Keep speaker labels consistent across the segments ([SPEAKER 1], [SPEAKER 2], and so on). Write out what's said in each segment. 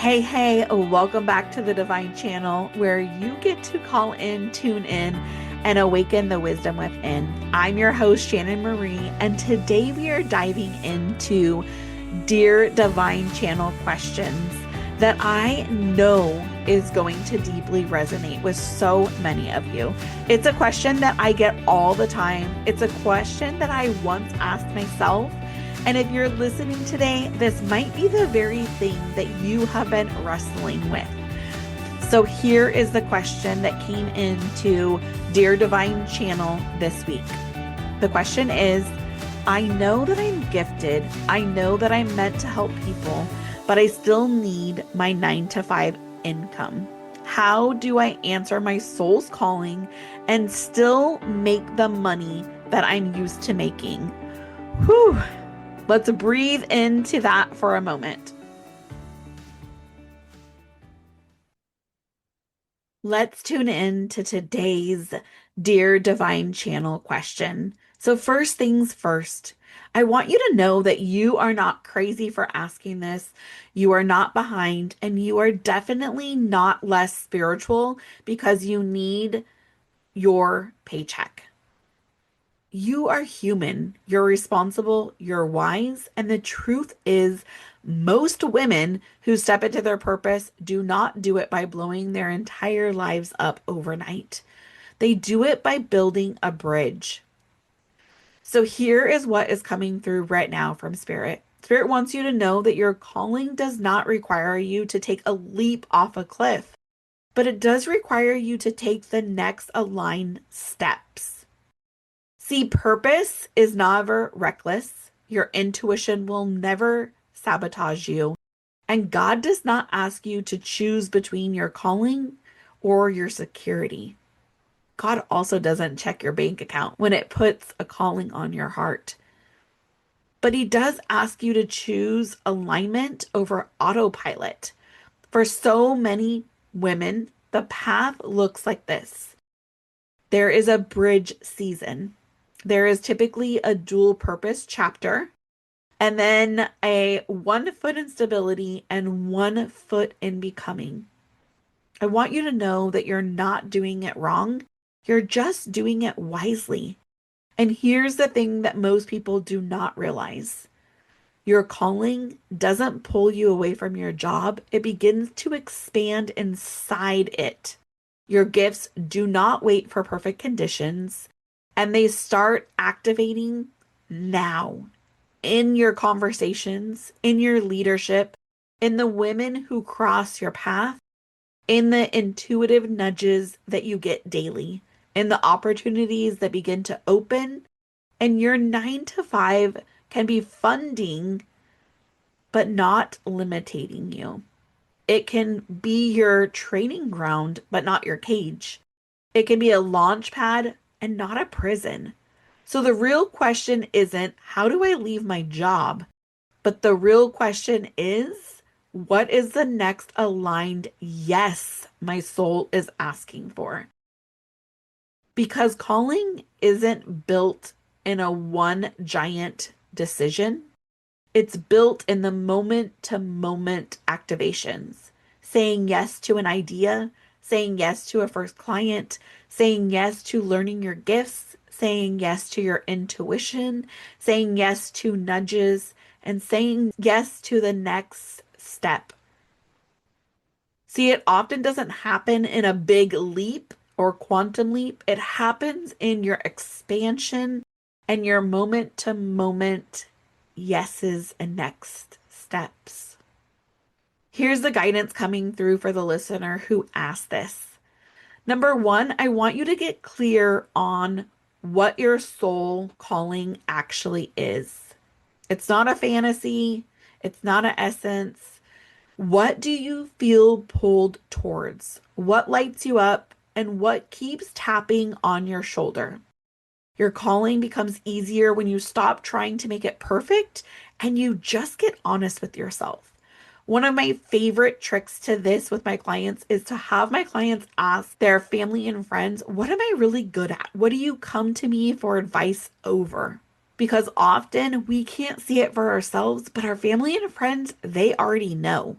[SPEAKER 1] Hey, welcome back to the Divine Channel where you get to call in, tune in, and awaken the wisdom within. I'm your host, Shannon Marie, and today we are diving into Dear Divine Channel questions that I know is going to deeply resonate with so many of you. It's a question that I get all the time. It's a question that I once asked myself. And if you're listening today, this might be the very thing that you have been wrestling with. So here is the question that came into Dear Divine Channel this week. The question is, I know that I'm gifted. I know that I'm meant to help people, but I still need my 9-to-5 income. How do I answer my soul's calling and still make the money that I'm used to making? Whew. Let's breathe into that for a moment. Let's tune in to today's Dear Divine Channel question. So first things first, I want you to know that you are not crazy for asking this. You are not behind, and you are definitely not less spiritual because you need your paycheck. You are human, you're responsible, you're wise, and the truth is, most women who step into their purpose do not do it by blowing their entire lives up overnight. They do it by building a bridge. So here is what is coming through right now from Spirit. Spirit wants you to know that your calling does not require you to take a leap off a cliff, but it does require you to take the next aligned steps. See, purpose is never reckless. Your intuition will never sabotage you. And God does not ask you to choose between your calling or your security. God also doesn't check your bank account when it puts a calling on your heart. But He does ask you to choose alignment over autopilot. For so many women, the path looks like this. There is a bridge season. There is typically a dual purpose chapter, and then a 1 foot in stability and 1 foot in becoming. I want you to know that you're not doing it wrong. You're just doing it wisely. And here's the thing that most people do not realize. Your calling doesn't pull you away from your job. It begins to expand inside it. Your gifts do not wait for perfect conditions. And they start activating now in your conversations, in your leadership, in the women who cross your path, in the intuitive nudges that you get daily, in the opportunities that begin to open. And your 9-to-5 can be funding, but not limiting you. It can be your training ground, but not your cage. It can be a launch pad and not a prison. So the real question isn't, how do I leave my job? But the real question is, what is the next aligned yes my soul is asking for? Because calling isn't built in a one giant decision. It's built in the moment to moment activations, saying yes to an idea, saying yes to a first client, saying yes to learning your gifts, saying yes to your intuition, saying yes to nudges, and saying yes to the next step. See, it often doesn't happen in a big leap or quantum leap. It happens in your expansion and your moment to moment yeses and next steps. Here's the guidance coming through for the listener who asked this. Number one, I want you to get clear on what your soul calling actually is. It's not a fantasy. It's not an essence. What do you feel pulled towards? What lights you up and what keeps tapping on your shoulder? Your calling becomes easier when you stop trying to make it perfect and you just get honest with yourself. One of my favorite tricks to this with my clients is to have my clients ask their family and friends, what am I really good at? What do you come to me for advice over? Because often we can't see it for ourselves, but our family and friends, they already know.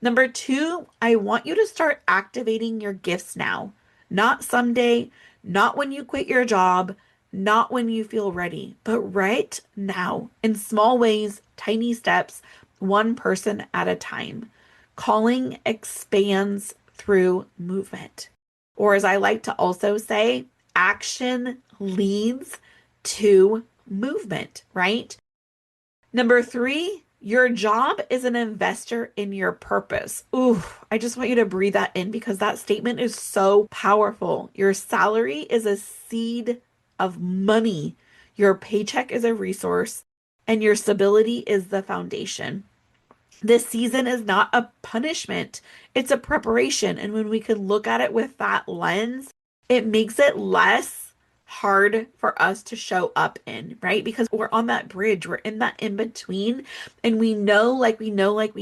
[SPEAKER 1] Number two, I want you to start activating your gifts now, not someday, not when you quit your job, not when you feel ready, but right now in small ways, tiny steps, one person at a time. Calling expands through movement. Or as I like to also say, action leads to movement, right? Number three, your job is an investor in your purpose. Ooh, I just want you to breathe that in because that statement is so powerful. Your salary is a seed of money. Your paycheck is a resource, and your stability is the foundation. This season is not a punishment, it's a preparation. And when we can look at it with that lens, it makes it less hard for us to show up in, right? Because we're on that bridge, we're in that in between, and we know, we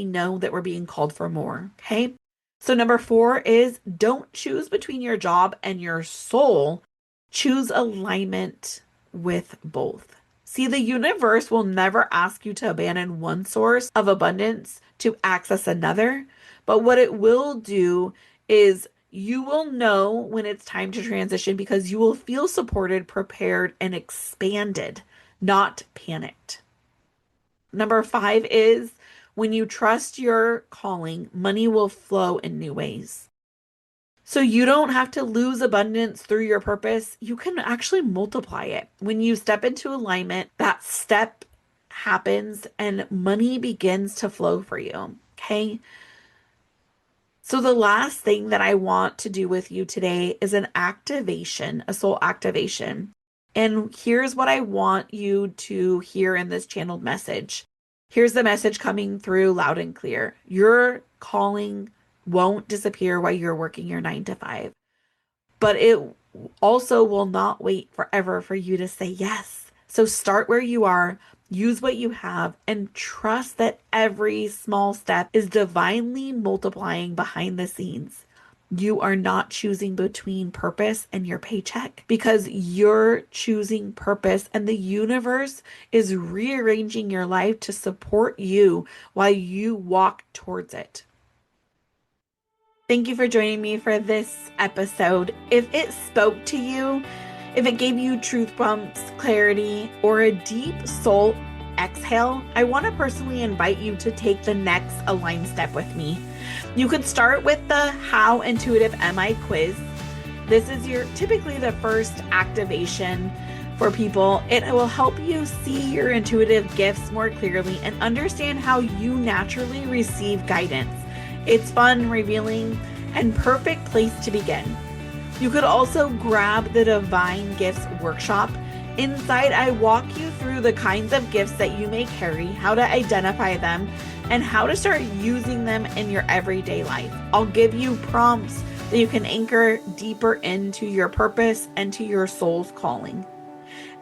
[SPEAKER 1] know that we're being called for more. Okay. So, number four is don't choose between your job and your soul, choose alignment with both. See, the universe will never ask you to abandon one source of abundance to access another. But what it will do is you will know when it's time to transition because you will feel supported, prepared, and expanded, not panicked. Number five is when you trust your calling, money will flow in new ways. So you don't have to lose abundance through your purpose. You can actually multiply it. When you step into alignment, that step happens and money begins to flow for you. Okay. So the last thing that I want to do with you today is an activation, a soul activation. And here's what I want you to hear in this channeled message. Here's the message coming through loud and clear. Your calling won't disappear while you're working your 9 to 5, but it also will not wait forever for you to say yes. So start where you are, use what you have, and trust that every small step is divinely multiplying behind the scenes. You are not choosing between purpose and your paycheck because you're choosing purpose, and the universe is rearranging your life to support you while you walk towards it. Thank you for joining me for this episode. If it spoke to you, if it gave you truth bumps, clarity, or a deep soul exhale, I want to personally invite you to take the next aligned step with me. You could start with the How Intuitive Am I quiz. This is typically the first activation for people. It will help you see your intuitive gifts more clearly and understand how you naturally receive guidance. It's fun, revealing, and perfect place to begin. You could also grab the Divine Gifts Workshop. Inside, I walk you through the kinds of gifts that you may carry, how to identify them, and how to start using them in your everyday life. I'll give you prompts that you can anchor deeper into your purpose and to your soul's calling.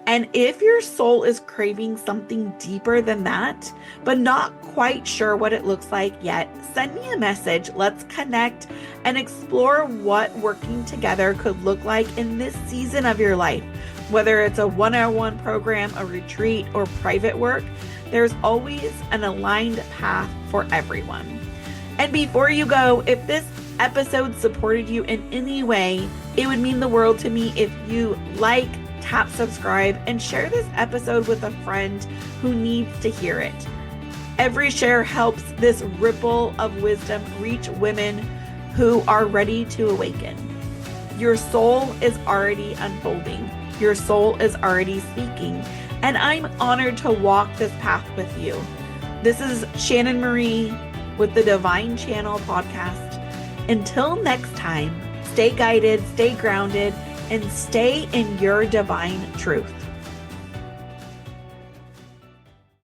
[SPEAKER 1] And if your soul is craving something deeper than that, but not quite sure what it looks like yet, send me a message. Let's connect and explore what working together could look like in this season of your life. Whether it's a one-on-one program, a retreat, or private work, there's always an aligned path for everyone. And before you go, if this episode supported you in any way, it would mean the world to me if you tap subscribe, and share this episode with a friend who needs to hear it. Every share helps this ripple of wisdom reach women who are ready to awaken. Your soul is already unfolding. Your soul is already speaking. And I'm honored to walk this path with you. This is Shannon Marie with the Divine Channel podcast. Until next time, stay guided, stay grounded, and stay in your divine truth.